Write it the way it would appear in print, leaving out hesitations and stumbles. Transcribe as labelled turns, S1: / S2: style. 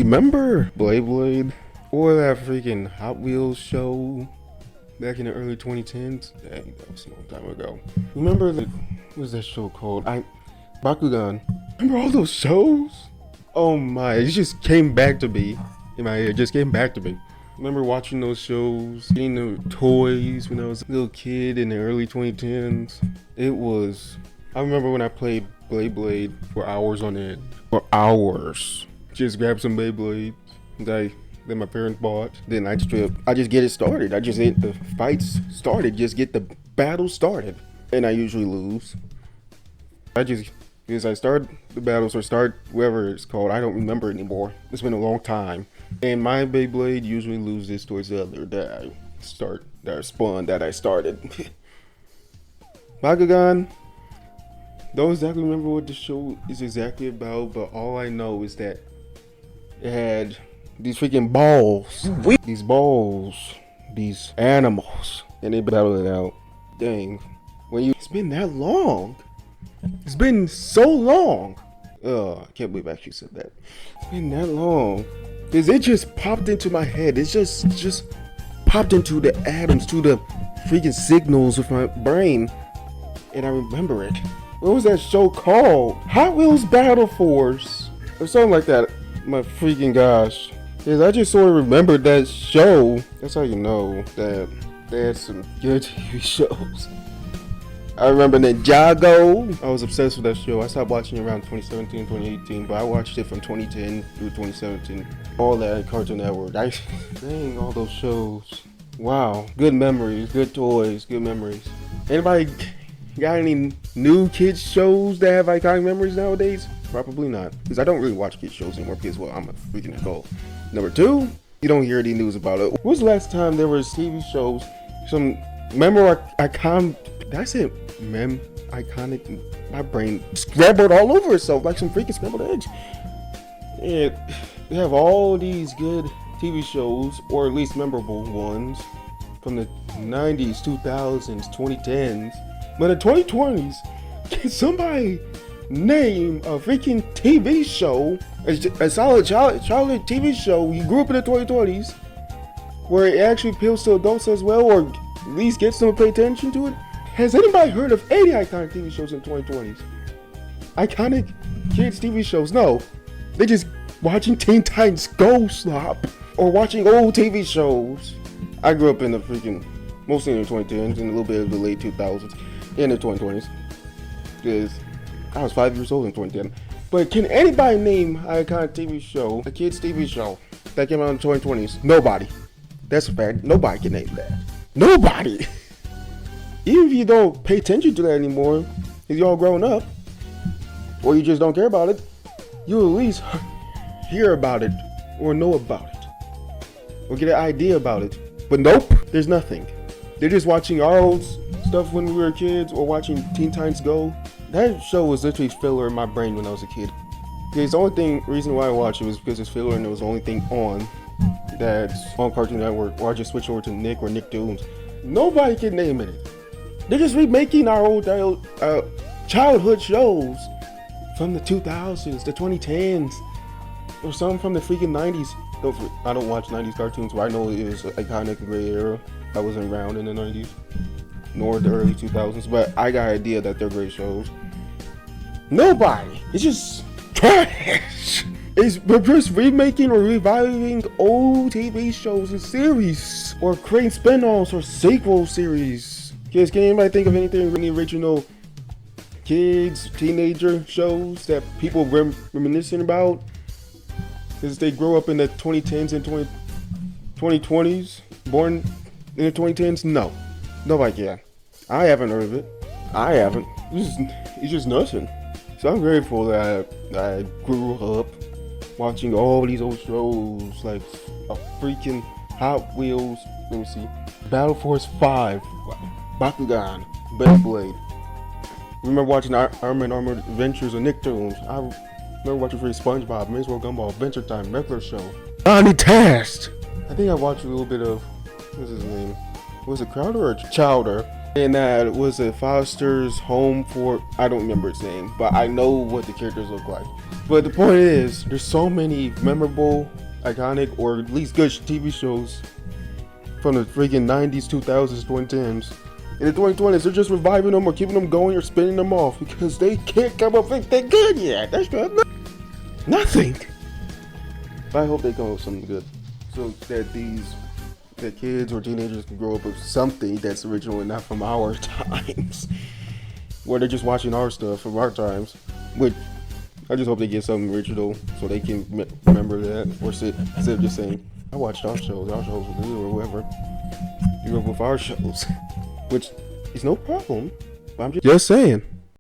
S1: Remember Blade or that freaking Hot Wheels show back in the early 2010s? Dang, that was a long time ago. Remember what was that show called? Bakugan. Remember all those shows? Oh my, it just came back to me. In my head, it just came back to me. Remember watching those shows, getting the toys when I was a little kid in the early 2010s. I remember when I played Blade for hours on end. For hours. Just grab some Beyblades that my parents bought. Then I just get it started. I just get the fights started. Just get the battle started. And I usually lose. Because I start the battles or start whatever it's called. I don't remember anymore. It's been a long time. And my Beyblade usually loses towards the other that I started. Bakugan. Don't exactly remember what the show is exactly about, but all I know is that it had these freaking balls. These animals. And they battled it out. Dang. It's been that long. It's been so long. Oh, I can't believe I actually said that. It's been that long. Because it just popped into my head. It's just popped into the atoms, to the freaking signals of my brain. And I remember it. What was that show called? Hot Wheels Battle Force. Or something like that. My freaking gosh. Because I just sort of remembered that show. That's how you know that they had some good TV shows. I remember Ninjago. I was obsessed with that show. I stopped watching it around 2017, 2018, but I watched it from 2010 through 2017. All that Cartoon Network. Dang, all those shows. Wow. Good memories, good toys, good memories. Anybody got any new kids shows that have iconic memories nowadays? Probably not. Because I don't really watch kids shows anymore because, well, I'm a freaking adult. Number two, you don't hear any news about it. When was the last time there was TV shows, some iconic, did I say iconic? My brain scrambled all over itself like some freaking scrambled eggs. And they have all these good TV shows, or at least memorable ones, from the 90s, 2000s, 2010s. But in the 2020s, can somebody name a freaking TV show, a solid childhood TV show you grew up in the 2020s, where it actually appeals to adults as well, or at least gets them to pay attention to it? Has anybody heard of any iconic TV shows in the 2020s? Iconic kids TV shows? No. They just watching Teen Titans Go slop, or watching old TV shows. I grew up in the freaking, mostly in the 2010s and a little bit of the late 2000s, in the 2020s. Because I was 5 years old in 2010. But can anybody name an iconic TV show, a kids TV show, that came out in the 2020s? Nobody. That's a fact. Nobody can name that. Nobody. Even if you don't pay attention to that anymore, if you're all grown up, or you just don't care about it, you'll at least hear about it, or know about it, or get an idea about it. But nope, there's nothing. They're just watching our old stuff when we were kids, or watching Teen Titans Go. That show was literally filler in my brain when I was a kid. Because the reason why I watched it was because it's filler and it was the only thing on that's on Cartoon Network, or I just switched over to Nick or Nicktoons. Nobody can name it. They're just remaking our old childhood shows from the 2000s, the 2010s, or some from the freaking 90s. I don't watch 90s cartoons, but I know it was an iconic gray era. I wasn't around in the 90s, nor the early 2000s, but I got an idea that they're great shows. Nobody. It's just trash. We're just remaking or reviving old TV shows and series, or creating spin-offs or sequel series. Kids, can anybody think of anything really original kids, teenager shows that people reminiscing about? Because they grow up in the 2010s and 2020s, born in the 2010s? No. Nobody can. I haven't heard of it. I haven't. It's just nothing. So I'm grateful that I grew up watching all these old shows, like a freaking Hot Wheels, let me see, Battle Force 5, Bakugan, Beyblade. Remember watching Armored Adventures of Nicktoons. I remember watching freaking SpongeBob, Maze World Gumball, Adventure Time, regular show. Untest! I think I watched a little bit of, what's his name? Was it Crowder or Chowder? And that was a Foster's Home for, I don't remember its name, but I know what the characters look like. But the point is, there's so many memorable, iconic, or at least good TV shows from the freaking 90s, 2000s, 2010s. In the 2020s, they're just reviving them or keeping them going or spinning them off because they can't come up with anything good yet. That's nothing. But I hope they come up with something good so that the kids or teenagers can grow up with something that's original and not from our times, where they're just watching our stuff from our times. Which I just hope they get something original so they can remember that, or instead of just saying, I watched our shows were good or whatever. You grew up with our shows, which is no problem. But I'm just saying.